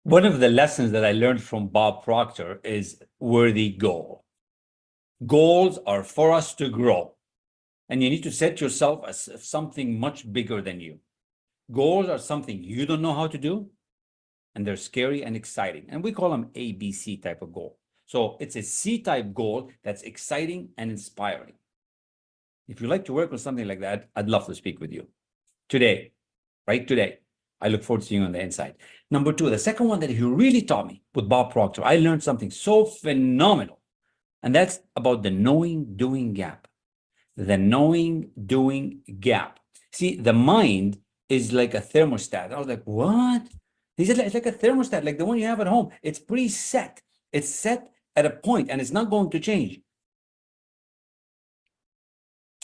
One of the lessons that I learned from Bob Proctor is worthy goal. Goals are for us to grow, and you need to set yourself as something much bigger than you. Goals are something you don't know how to do, and they're scary and exciting. And we call them ABC type of goal. So it's a C-type goal that's exciting and inspiring. If you like to work on something like that, I'd love to speak with you today, right today. I look forward to seeing you on the inside. Number two, the second one that he really taught me with Bob Proctor, I learned something so phenomenal, and that's about the knowing-doing gap. The knowing-doing gap. See, the mind is like a thermostat. I was like, what? He said, it's like a thermostat, like the one you have at home. It's preset. It's set at a point, and it's not going to change.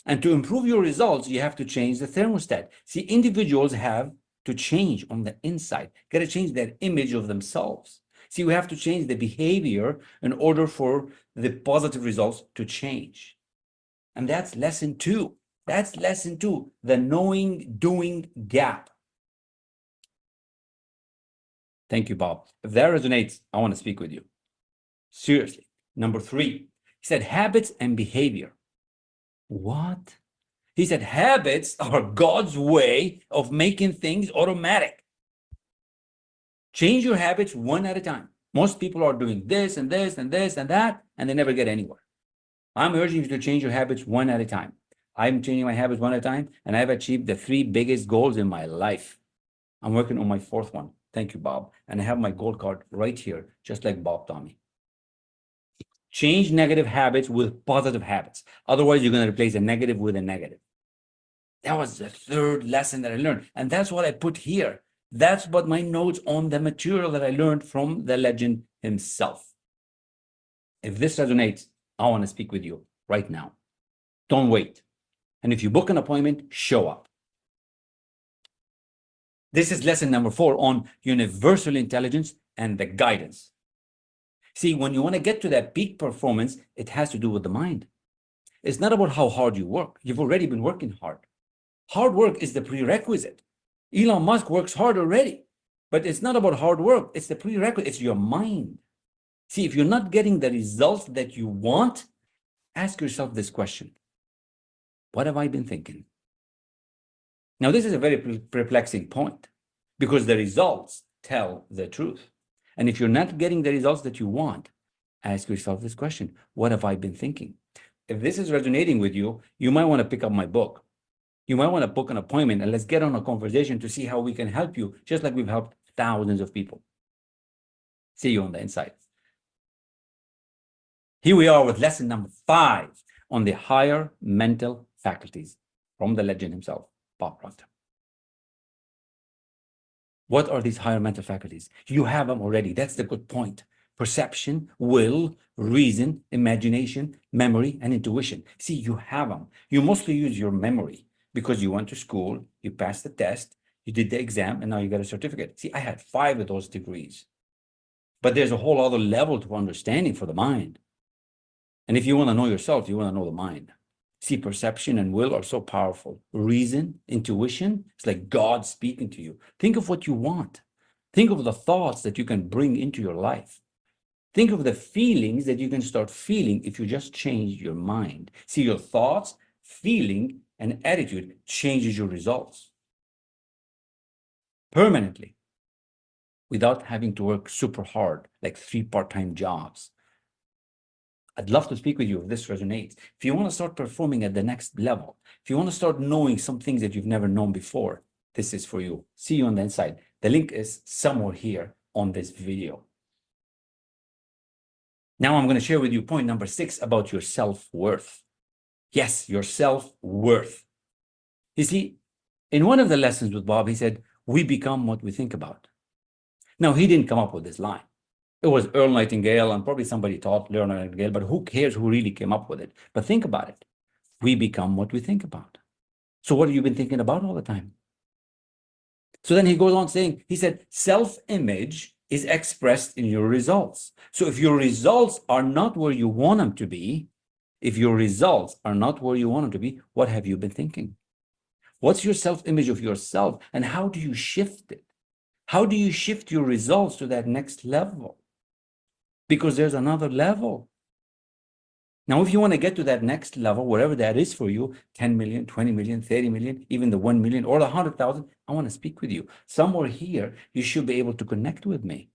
And to improve your results, you have to change the thermostat. See, individuals have to change on the inside, got to change their image of themselves. See, we have to change the behavior in order for the positive results to change. And that's lesson two. That's lesson two, the knowing-doing gap. Thank you, Bob. If that resonates, I want to speak with you. Seriously. Number three, he said habits and behavior. What? He said habits are God's way of making things automatic. Change your habits one at a time. Most people are doing this and this and this and that, and they never get anywhere. I'm urging you to change your habits one at a time. I'm changing my habits one at a time, and I've achieved the 3 biggest goals in my life. I'm working on my 4th one. Thank you, Bob. And I have my goal card right here, just like Bob taught me. Change negative habits with positive habits. Otherwise, you're going to replace a negative with a negative. That was the 3rd lesson that I learned. And that's what I put here. That's what my notes on the material that I learned from the legend himself. If this resonates, I want to speak with you right now. Don't wait. And if you book an appointment, show up. This is lesson number 4 on universal intelligence and the guidance. See, when you want to get to that peak performance, it has to do with the mind. It's not about how hard you work. You've already been working hard. Hard work is the prerequisite. Elon Musk works hard already, but it's not about hard work. It's the prerequisite. It's your mind. See, if you're not getting the results that you want, ask yourself this question. What have I been thinking? Now, this is a very perplexing point because the results tell the truth. And if you're not getting the results that you want, ask yourself this question. What have I been thinking? If this is resonating with you, you might want to pick up my book. You might want to book an appointment and let's get on a conversation to see how we can help you, just like we've helped thousands of people. See you on the inside. Here we are with lesson number 5 on the higher mental faculties from the legend himself, Bob Proctor. What are these higher mental faculties? You have them already. That's the good point. Perception, will, reason, imagination, memory, and intuition. See, you have them. You mostly use your memory because you went to school, you passed the test, you did the exam, and now you got a certificate. See, I had 5 of those degrees. But there's a whole other level to understanding for the mind. And if you want to know yourself, you want to know the mind. See, perception and will are so powerful. Reason, intuition, it's like God speaking to you. Think of what you want. Think of the thoughts that you can bring into your life. Think of the feelings that you can start feeling if you just change your mind. See, your thoughts, feeling, and attitude changes your results permanently without having to work super hard, like 3 part-time jobs. I'd love to speak with you if this resonates. If you want to start performing at the next level, if you want to start knowing some things that you've never known before, this is for you. See you on the inside. The link is somewhere here on this video. Now I'm going to share with you point number 6 about your self-worth. Yes, your self-worth. You see, in one of the lessons with Bob, he said, we become what we think about. Now, he didn't come up with this line. It was Earl Nightingale, and probably somebody taught Earl Nightingale, but who cares who really came up with it? But think about it. We become what we think about. So what have you been thinking about all the time? So then he goes on saying, he said, self-image is expressed in your results. So if your results are not where you want them to be, what have you been thinking? What's your self-image of yourself, and how do you shift it? How do you shift your results to that next level? Because there's another level. Now, if you want to get to that next level, whatever that is for you, 10 million, 20 million, 30 million, even the 1 million or the 100,000, I want to speak with you. Somewhere here, you should be able to connect with me.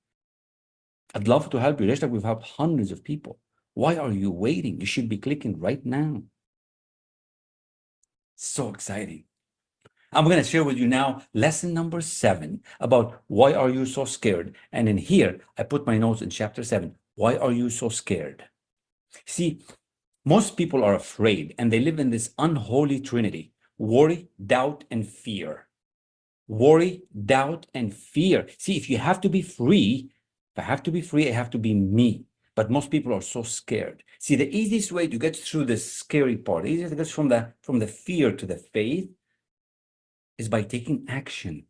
I'd love to help you. Just like we've helped hundreds of people. Why are you waiting? You should be clicking right now. So exciting. I'm going to share with you now lesson number 7 about why are you so scared. And in here, I put my notes in chapter 7. Why are you so scared? See, most people are afraid and they live in this unholy trinity: worry, doubt, and fear. Worry, doubt, and fear. See, if you have to be free, if I have to be free, I have to be me. But most people are so scared. See, the easiest way to get through this scary part, the easiest to get from the fear to the faith, is by taking action.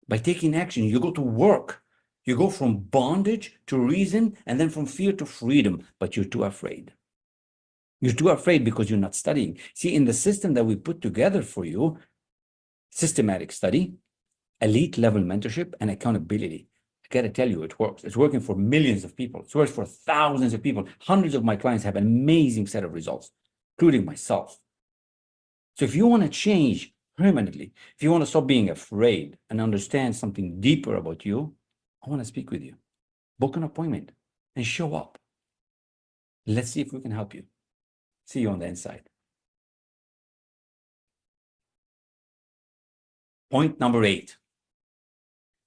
By taking action, you go to work. You go from bondage to reason, and then from fear to freedom, but you're too afraid. You're too afraid because you're not studying. See, in the system that we put together for you, systematic study, elite level mentorship, and accountability, I got to tell you, it works. It's working for millions of people. It works for thousands of people. Hundreds of my clients have an amazing set of results, including myself. So if you want to change permanently, if you want to stop being afraid and understand something deeper about you, I want to speak with you. Book an appointment and show up. Let's see if we can help you. See you on the inside. Point number 8.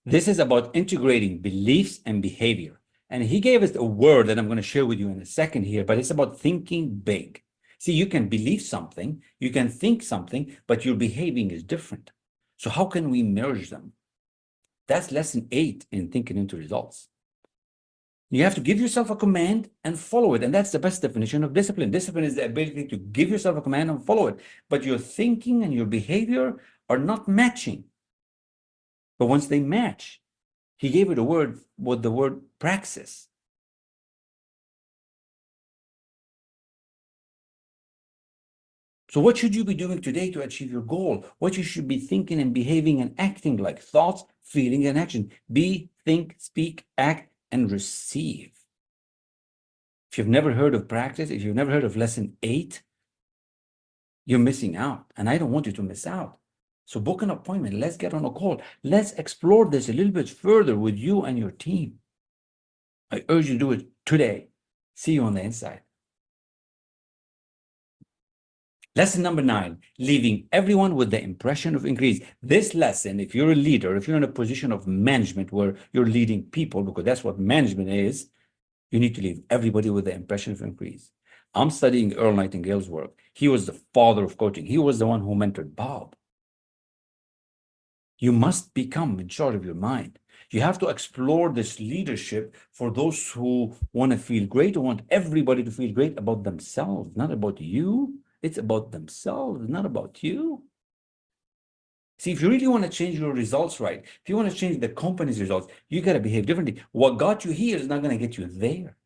This is about integrating beliefs and behavior. And he gave us a word that I'm going to share with you in a second here, but it's about thinking big. See, you can believe something, you can think something, but your behaving is different. So how can we merge them? That's lesson 8 in thinking into results. You have to give yourself a command and follow it. And that's the best definition of discipline. Discipline is the ability to give yourself a command and follow it. But your thinking and your behavior are not matching. But once they match, he gave it a word with the word praxis. So what should you be doing today to achieve your goal? What you should be thinking and behaving and acting like? Thoughts, feeling, and action. Be, think, speak, act, and receive. If you've never heard of practice, if you've never heard of lesson 8, you're missing out. And I don't want you to miss out. So book an appointment. Let's get on a call. Let's explore this a little bit further with you and your team. I urge you to do it today. See you on the inside. Lesson number 9, leaving everyone with the impression of increase. This lesson, if you're a leader, if you're in a position of management where you're leading people, because that's what management is, you need to leave everybody with the impression of increase. I'm studying Earl Nightingale's work. He was the father of coaching. He was the one who mentored Bob. You must become in charge of your mind. You have to explore this leadership for those who want to feel great, who want everybody to feel great about themselves, not about you. It's about themselves, not about you. See, if you really want to change your results right, if you want to change the company's results, you got to behave differently. What got you here is not going to get you there.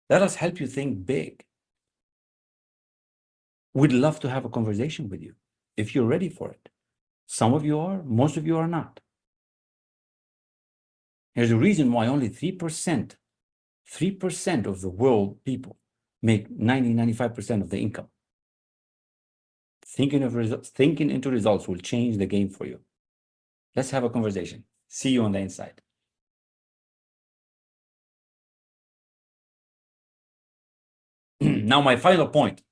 Let us help you think big. We'd love to have a conversation with you if you're ready for it. Some of you are, most of you are not. There's a reason why only 3% of the world people make 95% of the income. Thinking into results will change the game for you. Let's have a conversation. See you on the inside. Now, my final point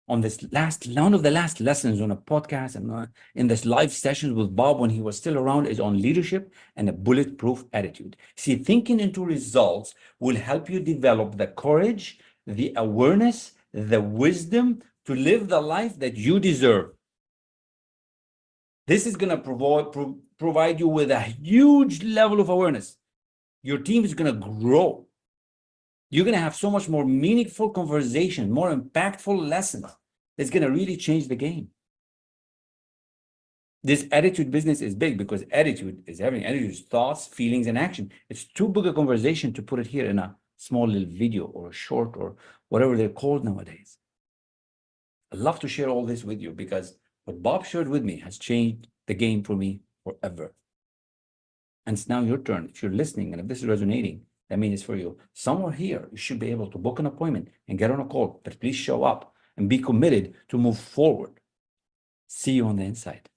on this one of the last lessons on a podcast and in this live sessions with Bob when he was still around is on leadership and a bulletproof attitude. See, thinking into results will help you develop the courage, the awareness, the wisdom to live the life that you deserve. This is going to provide you with a huge level of awareness. Your team is going to grow. You're going to have so much more meaningful conversation, more impactful lessons. It's going to really change the game. This attitude business is big because attitude is everything. Attitude is thoughts, feelings, and action. It's too big a conversation to put it here in a small little video or a short or whatever they're called nowadays. I'd love to share all this with you because what Bob shared with me has changed the game for me forever. And it's now your turn. If you're listening and if this is resonating, that means it's for you. Somewhere here, you should be able to book an appointment and get on a call, but please show up and be committed to move forward. See you on the inside.